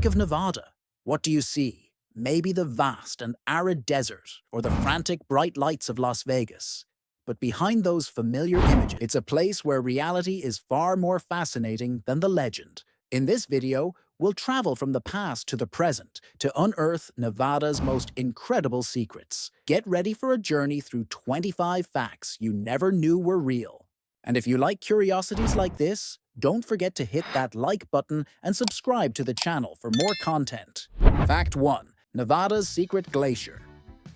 Think of Nevada. What do you see? Maybe the vast and arid desert or the frantic bright lights of Las Vegas. But behind those familiar images, it's a place where reality is far more fascinating than the legend. In this video, we'll travel from the past to the present to unearth Nevada's most incredible secrets. Get ready for a journey through 25 facts you never knew were real. And if you like curiosities like this, don't forget to hit that like button and subscribe to the channel for more content. Fact 1. Nevada's Secret Glacier.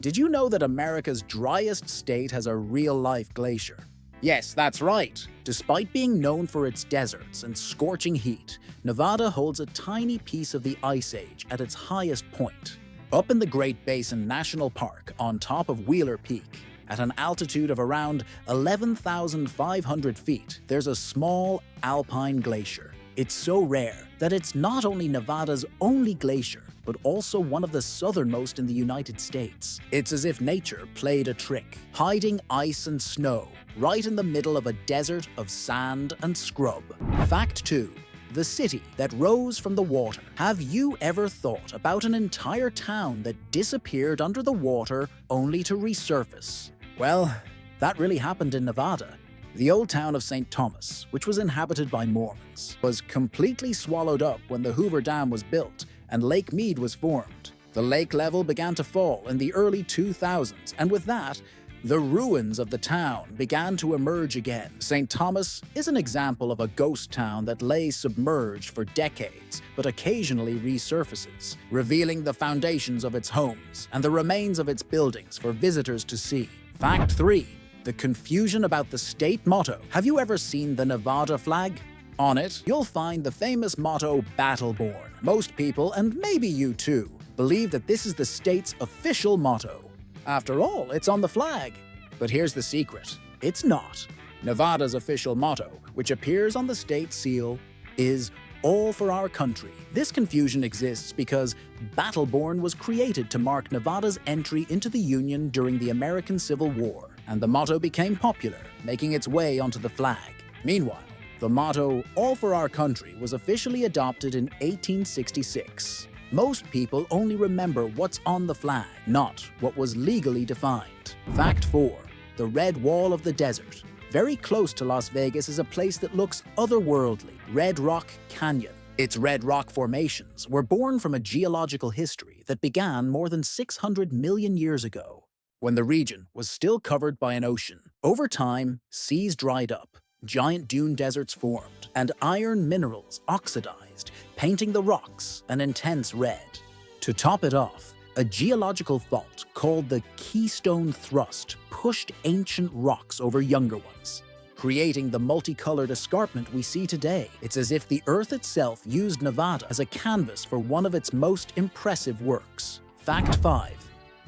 Did you know that America's driest state has a real-life glacier? Yes, that's right. Despite being known for its deserts and scorching heat, Nevada holds a tiny piece of the Ice Age at its highest point. Up in the Great Basin National Park on top of Wheeler Peak, at an altitude of around 11,500 feet, there's a small alpine glacier. It's so rare that it's not only Nevada's only glacier, but also one of the southernmost in the United States. It's as if nature played a trick, hiding ice and snow right in the middle of a desert of sand and scrub. Fact 2. The city that rose from the water. Have you ever thought about an entire town that disappeared under the water only to resurface? Well, that really happened in Nevada. The old town of St. Thomas, which was inhabited by Mormons, was completely swallowed up when the Hoover Dam was built and Lake Mead was formed. The lake level began to fall in the early 2000s, and with that, the ruins of the town began to emerge again. St. Thomas is an example of a ghost town that lay submerged for decades, but occasionally resurfaces, revealing the foundations of its homes and the remains of its buildings for visitors to see. Fact 3. The confusion about the state motto. Have you ever seen the Nevada flag? On it, you'll find the famous motto, Battleborn. Most people, and maybe you too, believe that this is the state's official motto. After all, it's on the flag. But here's the secret. It's not. Nevada's official motto, which appears on the state seal, is All for Our Country. This confusion exists because Battleborn was created to mark Nevada's entry into the Union during the American Civil War, and the motto became popular, making its way onto the flag. Meanwhile, the motto All for Our Country was officially adopted in 1866. Most people only remember what's on the flag, not what was legally defined. Fact 4. The Red Wall of the Desert. Very close to Las Vegas is a place that looks otherworldly, Red Rock Canyon. Its red rock formations were born from a geological history that began more than 600 million years ago, when the region was still covered by an ocean. Over time, seas dried up, giant dune deserts formed, and iron minerals oxidized, painting the rocks an intense red. To top it off, a geological fault called the Keystone Thrust pushed ancient rocks over younger ones, creating the multicolored escarpment we see today. It's as if the Earth itself used Nevada as a canvas for one of its most impressive works. Fact 5.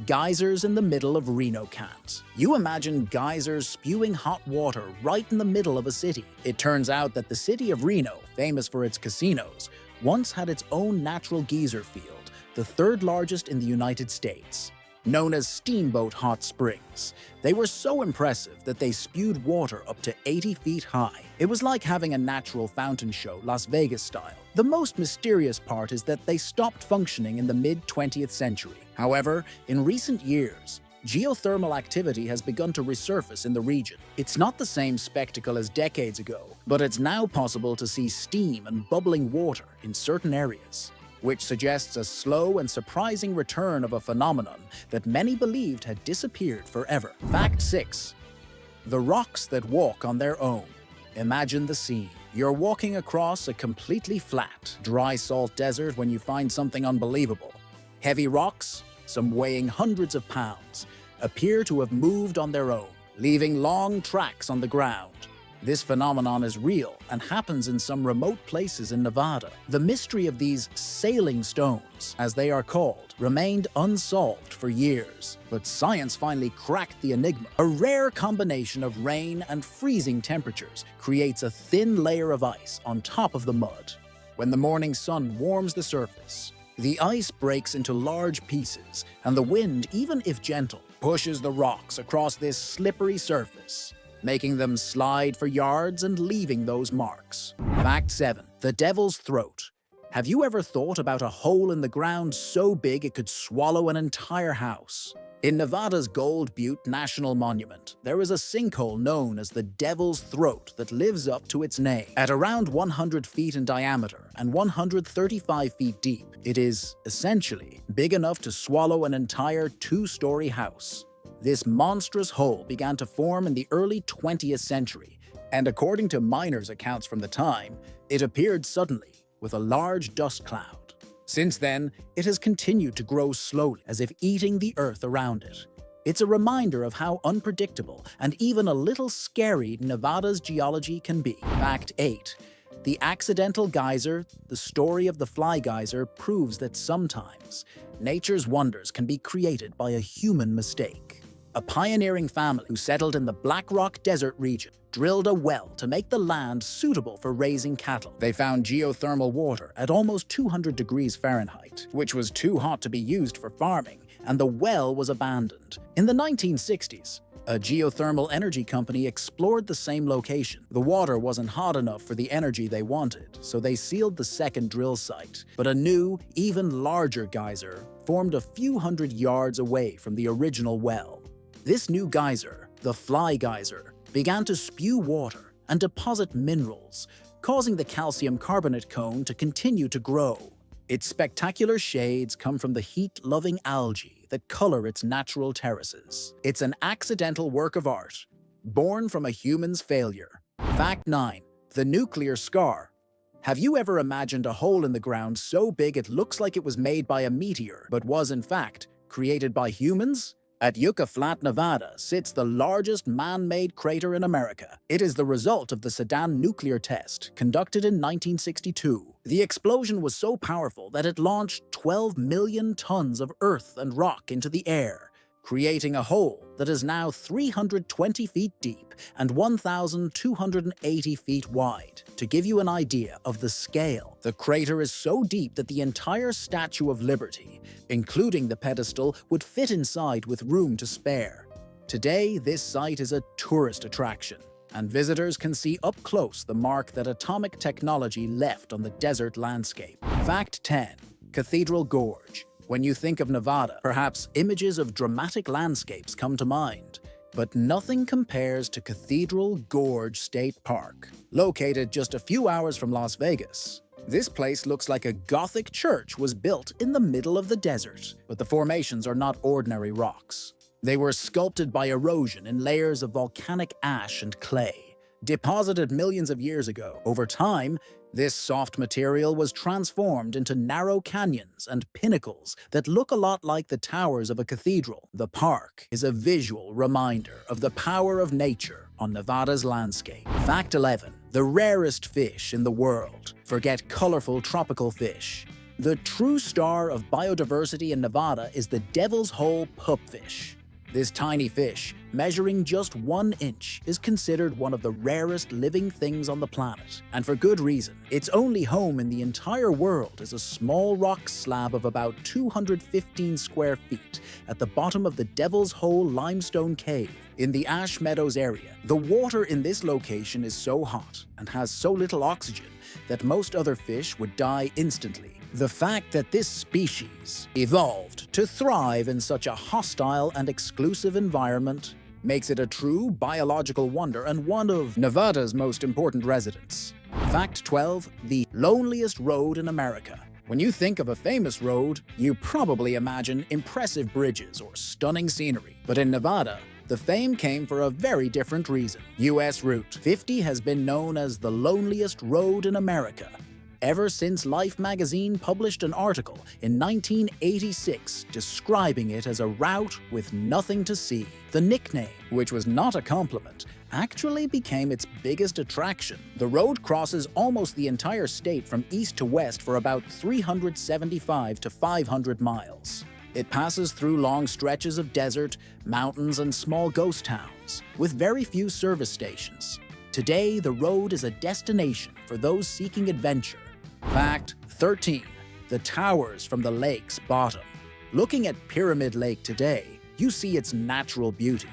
Geysers in the middle of Reno can't. You imagine geysers spewing hot water right in the middle of a city. It turns out that the city of Reno, famous for its casinos, once had its own natural geyser field, the third largest in the United States. Known as Steamboat Hot Springs, they were so impressive that they spewed water up to 80 feet high. It was like having a natural fountain show, Las Vegas style. The most mysterious part is that they stopped functioning in the mid-20th century. However, in recent years, geothermal activity has begun to resurface in the region. It's not the same spectacle as decades ago, but it's now possible to see steam and bubbling water in certain areas, which suggests a slow and surprising return of a phenomenon that many believed had disappeared forever. Fact 6. The rocks that walk on their own. Imagine the scene. You're walking across a completely flat, dry salt desert when you find something unbelievable. Heavy rocks, some weighing hundreds of pounds, appear to have moved on their own, leaving long tracks on the ground. This phenomenon is real and happens in some remote places in Nevada. The mystery of these sailing stones, as they are called, remained unsolved for years, but science finally cracked the enigma. A rare combination of rain and freezing temperatures creates a thin layer of ice on top of the mud. When the morning sun warms the surface, the ice breaks into large pieces, and the wind, even if gentle, pushes the rocks across this slippery surface, making them slide for yards and leaving those marks. Fact 7. The Devil's Throat. Have you ever thought about a hole in the ground so big it could swallow an entire house? In Nevada's Gold Butte National Monument, there is a sinkhole known as the Devil's Throat that lives up to its name. At around 100 feet in diameter and 135 feet deep, it is, essentially, big enough to swallow an entire two-story house. This monstrous hole began to form in the early 20th century, and according to miners' accounts from the time, it appeared suddenly, with a large dust cloud. Since then, it has continued to grow slowly, as if eating the earth around it. It's a reminder of how unpredictable and even a little scary Nevada's geology can be. Fact 8. The accidental geyser, the story of the fly geyser, proves that sometimes nature's wonders can be created by a human mistake. A pioneering family who settled in the Black Rock Desert region drilled a well to make the land suitable for raising cattle. They found geothermal water at almost 200 degrees Fahrenheit, which was too hot to be used for farming, and the well was abandoned. In the 1960s, a geothermal energy company explored the same location. The water wasn't hot enough for the energy they wanted, so they sealed the second drill site. But a new, even larger geyser formed a few hundred yards away from the original well. This new geyser, the Fly Geyser, began to spew water and deposit minerals, causing the calcium carbonate cone to continue to grow. Its spectacular shades come from the heat-loving algae that color its natural terraces. It's an accidental work of art, born from a human's failure. Fact 9. The nuclear scar. Have you ever imagined a hole in the ground so big it looks like it was made by a meteor, but was in fact created by humans? At Yucca Flat, Nevada, sits the largest man-made crater in America. It is the result of the Sedan nuclear test, conducted in 1962. The explosion was so powerful that it launched 12 million tons of earth and rock into the air, creating a hole that is now 320 feet deep and 1,280 feet wide. To give you an idea of the scale, the crater is so deep that the entire Statue of Liberty, including the pedestal, would fit inside with room to spare. Today, this site is a tourist attraction, and visitors can see up close the mark that atomic technology left on the desert landscape. Fact 10. Cathedral Gorge. When you think of Nevada, perhaps images of dramatic landscapes come to mind. But nothing compares to Cathedral Gorge State Park. Located just a few hours from Las Vegas, this place looks like a Gothic church was built in the middle of the desert. But the formations are not ordinary rocks. They were sculpted by erosion in layers of volcanic ash and clay, deposited millions of years ago. Over time, this soft material was transformed into narrow canyons and pinnacles that look a lot like the towers of a cathedral. The park is a visual reminder of the power of nature on Nevada's landscape. Fact 11. The rarest fish in the world. Forget colorful tropical fish. The true star of biodiversity in Nevada is the Devil's Hole pupfish. This tiny fish, measuring just 1 inch, is considered one of the rarest living things on the planet, and for good reason. Its only home in the entire world is a small rock slab of about 215 square feet at the bottom of the Devil's Hole limestone cave in the Ash Meadows area. The water in this location is so hot and has so little oxygen that most other fish would die instantly. The fact that this species evolved to thrive in such a hostile and exclusive environment makes it a true biological wonder and one of Nevada's most important residents. Fact 12. The loneliest road in America. When you think of a famous road, you probably imagine impressive bridges or stunning scenery. But in Nevada, the fame came for a very different reason. US Route 50 has been known as the loneliest road in America ever since Life magazine published an article in 1986 describing it as a route with nothing to see. The nickname, which was not a compliment, actually became its biggest attraction. The road crosses almost the entire state from east to west for about 375 to 500 miles. It passes through long stretches of desert, mountains, and small ghost towns, with very few service stations. Today, the road is a destination for those seeking adventure. Fact 13. The towers from the lake's bottom. Looking at Pyramid Lake today, you see its natural beauty.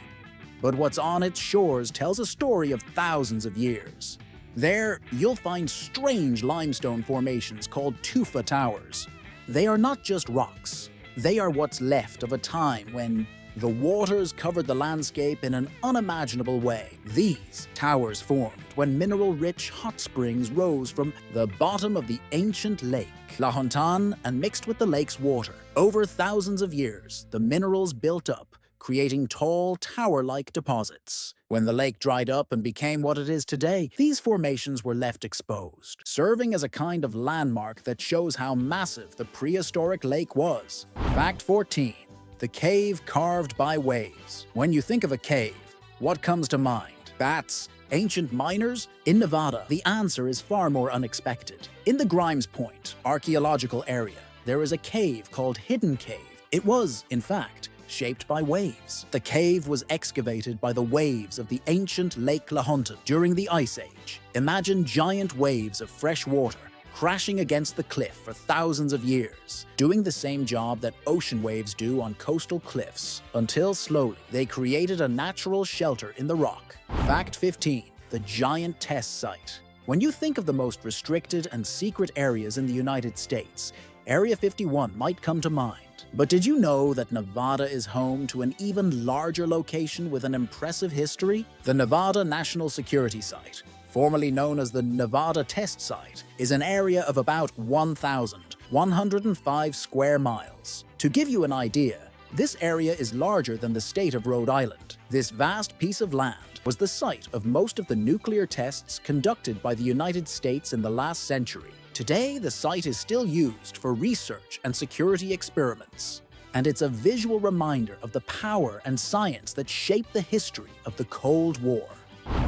But what's on its shores tells a story of thousands of years. There, you'll find strange limestone formations called tufa towers. They are not just rocks. They are what's left of a time when the waters covered the landscape in an unimaginable way. These towers formed when mineral-rich hot springs rose from the bottom of the ancient lake, La Hontan, and mixed with the lake's water. Over thousands of years, the minerals built up, creating tall, tower-like deposits. When the lake dried up and became what it is today, these formations were left exposed, serving as a kind of landmark that shows how massive the prehistoric lake was. Fact 14. The cave carved by waves. When you think of a cave, what comes to mind? Bats? Ancient miners? In Nevada, the answer is far more unexpected. In the Grimes Point archaeological area, there is a cave called Hidden Cave. It was, in fact, shaped by waves. The cave was excavated by the waves of the ancient Lake La Hontan during the Ice Age. Imagine giant waves of fresh water crashing against the cliff for thousands of years, doing the same job that ocean waves do on coastal cliffs, until slowly they created a natural shelter in the rock. Fact 15. The giant test site. When you think of the most restricted and secret areas in the United States, Area 51 might come to mind. But did you know that Nevada is home to an even larger location with an impressive history? The Nevada National Security Site, formerly known as the Nevada Test Site, is an area of about 1,105 square miles. To give you an idea, this area is larger than the state of Rhode Island. This vast piece of land was the site of most of the nuclear tests conducted by the United States in the last century. Today, the site is still used for research and security experiments, and it's a visual reminder of the power and science that shaped the history of the Cold War.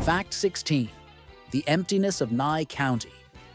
Fact 16. The emptiness of Nye County.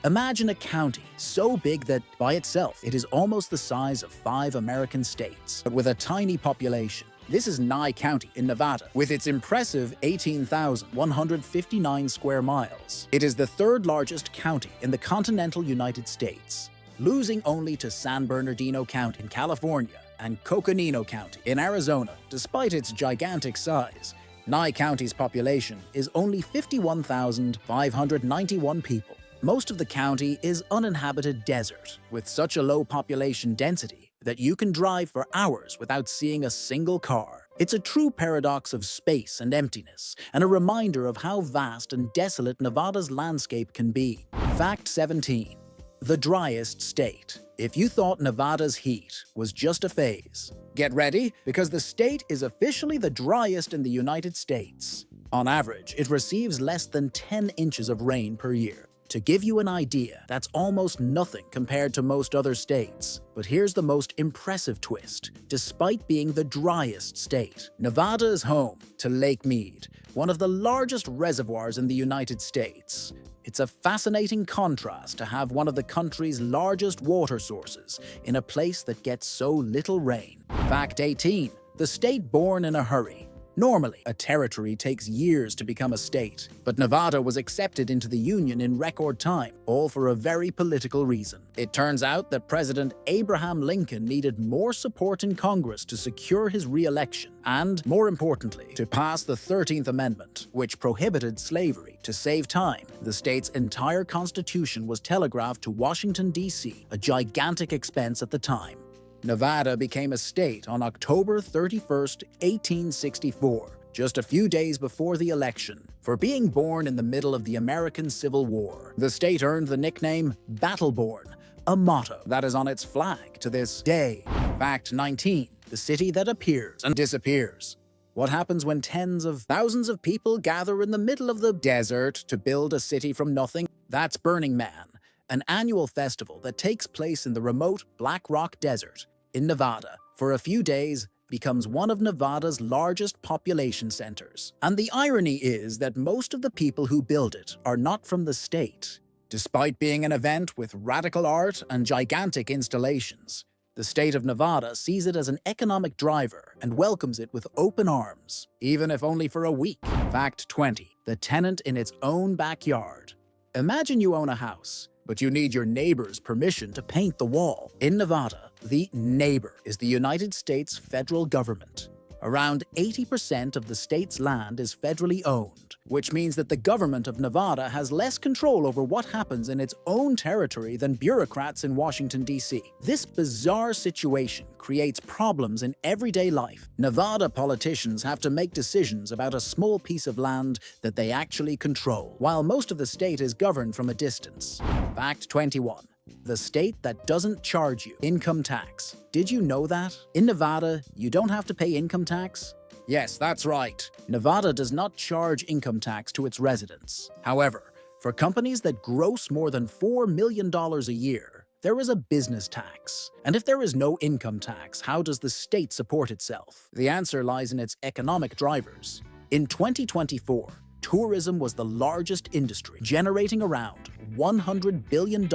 Imagine a county so big that, by itself, it is almost the size of 5 American states, but with a tiny population. This is Nye County in Nevada, with its impressive 18,159 square miles. It is the third largest county in the continental United States, losing only to San Bernardino County in California and Coconino County in Arizona. Despite its gigantic size, Nye County's population is only 51,591 people. Most of the county is uninhabited desert, with such a low population density that you can drive for hours without seeing a single car. It's a true paradox of space and emptiness, and a reminder of how vast and desolate Nevada's landscape can be. Fact 17. The driest state. If you thought Nevada's heat was just a phase, get ready, because the state is officially the driest in the United States. On average, it receives less than 10 inches of rain per year. To give you an idea, that's almost nothing compared to most other states. But here's the most impressive twist. Despite being the driest state, Nevada is home to Lake Mead, one of the largest reservoirs in the United States. It's a fascinating contrast to have one of the country's largest water sources in a place that gets so little rain. Fact 18. The state born in a hurry. Normally, a territory takes years to become a state, but Nevada was accepted into the Union in record time, all for a very political reason. It turns out that President Abraham Lincoln needed more support in Congress to secure his re-election, and, more importantly, to pass the 13th Amendment, which prohibited slavery. To save time, the state's entire constitution was telegraphed to Washington, D.C., a gigantic expense at the time. Nevada became a state on October 31, 1864, just a few days before the election. For being born in the middle of the American Civil War, the state earned the nickname Battleborn, a motto that is on its flag to this day. Fact 19. The city that appears and disappears. What happens when tens of thousands of people gather in the middle of the desert to build a city from nothing? That's Burning Man, an annual festival that takes place in the remote Black Rock Desert in Nevada. For a few days, becomes one of Nevada's largest population centers. And the irony is that most of the people who build it are not from the state. Despite being an event with radical art and gigantic installations, the state of Nevada sees it as an economic driver and welcomes it with open arms, even if only for a week. Fact 20. The tenant in its own backyard. Imagine you own a house, but you need your neighbor's permission to paint the wall. In Nevada, the neighbor is the United States federal government. Around 80% of the state's land is federally owned, which means that the government of Nevada has less control over what happens in its own territory than bureaucrats in Washington, D.C. This bizarre situation creates problems in everyday life. Nevada politicians have to make decisions about a small piece of land that they actually control, while most of the state is governed from a distance. Fact 21. The state that doesn't charge you income tax. Did you know that? In Nevada, you don't have to pay income tax. Yes, that's right. Nevada does not charge income tax to its residents. However, for companies that gross more than $4 million a year, there is a business tax. And if there is no income tax, how does the state support itself? The answer lies in its economic drivers. In 2024, tourism was the largest industry, generating around $100 billion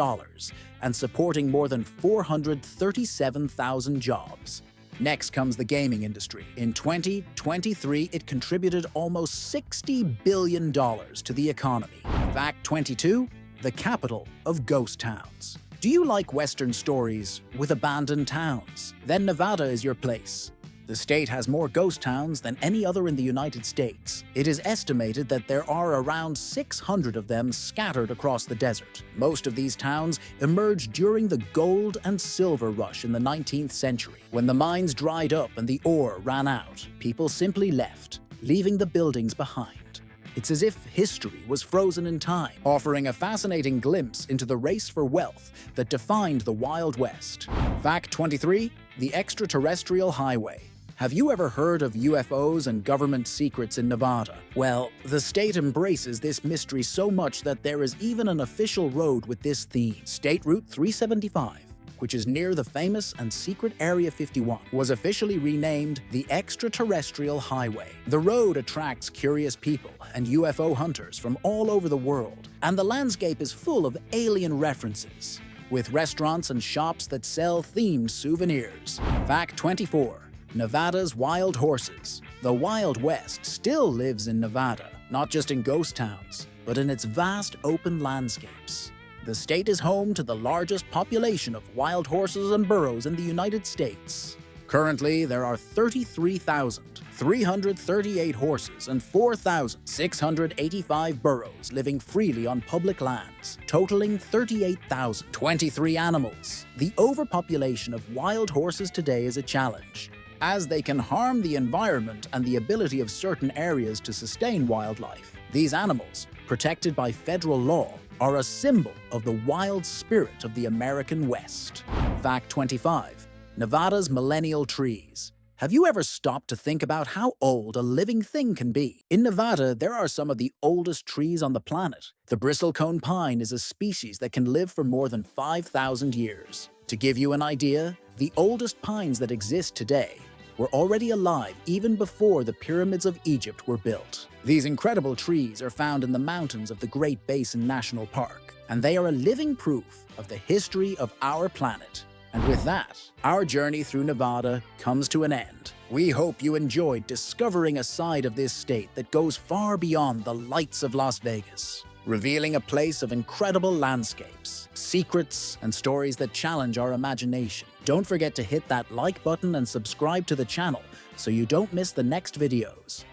and supporting more than 437,000 jobs. Next comes the gaming industry. In 2023, it contributed almost $60 billion to the economy. Fact 22, the capital of ghost towns. Do you like Western stories with abandoned towns? Then Nevada is your place. The state has more ghost towns than any other in the United States. It is estimated that there are around 600 of them scattered across the desert. Most of these towns emerged during the gold and silver rush in the 19th century. When the mines dried up and the ore ran out, people simply left, leaving the buildings behind. It's as if history was frozen in time, offering a fascinating glimpse into the race for wealth that defined the Wild West. Fact 23, the extraterrestrial highway. Have you ever heard of UFOs and government secrets in Nevada? Well, the state embraces this mystery so much that there is even an official road with this theme. State Route 375, which is near the famous and secret Area 51, was officially renamed the Extraterrestrial Highway. The road attracts curious people and UFO hunters from all over the world, and the landscape is full of alien references, with restaurants and shops that sell themed souvenirs. Fact 24. Nevada's wild horses. The Wild West still lives in Nevada, not just in ghost towns, but in its vast open landscapes. The state is home to the largest population of wild horses and burros in the United States. Currently, there are 33,338 horses and 4,685 burros living freely on public lands, totaling 38,023 animals. The overpopulation of wild horses today is a challenge, as they can harm the environment and the ability of certain areas to sustain wildlife. These animals, protected by federal law, are a symbol of the wild spirit of the American West. Fact 25. Nevada's millennial trees. Have you ever stopped to think about how old a living thing can be? In Nevada, there are some of the oldest trees on the planet. The bristlecone pine is a species that can live for more than 5,000 years. To give you an idea, the oldest pines that exist today were already alive even before the pyramids of Egypt were built. These incredible trees are found in the mountains of the Great Basin National Park, and they are a living proof of the history of our planet. And with that, our journey through Nevada comes to an end. We hope you enjoyed discovering a side of this state that goes far beyond the lights of Las Vegas, revealing a place of incredible landscapes, secrets, and stories that challenge our imagination. Don't forget to hit that like button and subscribe to the channel so you don't miss the next videos.